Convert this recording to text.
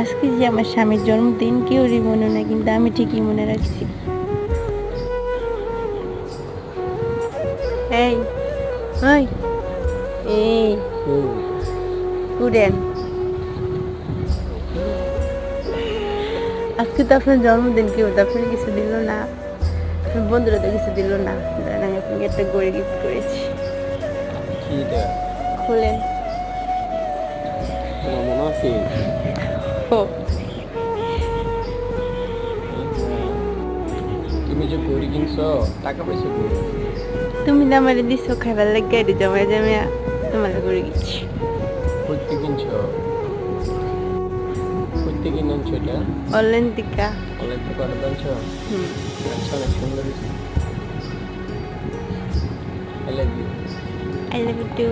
আজকে যে আমার স্বামীর জন্মদিন কেউরই মনে নেই, কিন্তু আমি ঠিকই মনে রাখছি। এই ওই এই কুড়েন, আজকে তো আপনার জন্মদিন, কেউ তো আপনার কিছু দিল না, আপনার বন্ধুরা তো কিছু দিল না। দাঁড়ান, আমি আপনাকে একটা গড়ি গিফট করেছি, খুলেন। ও, তুমি যে ঘড়ি কিনছো টাকা পয়সা কই? তুমি না আমার দিছো খাবার লাগে, গাড়ি জমায় জমায় তোমার গড়ি গেছি। কইতে কিনছো? কইতে কিনছো এটা? অনলাইন টিকা। অনেক তো করে দাঁছো। আচ্ছা, অনেক সুন্দর হয়েছে। I love you. I love you two.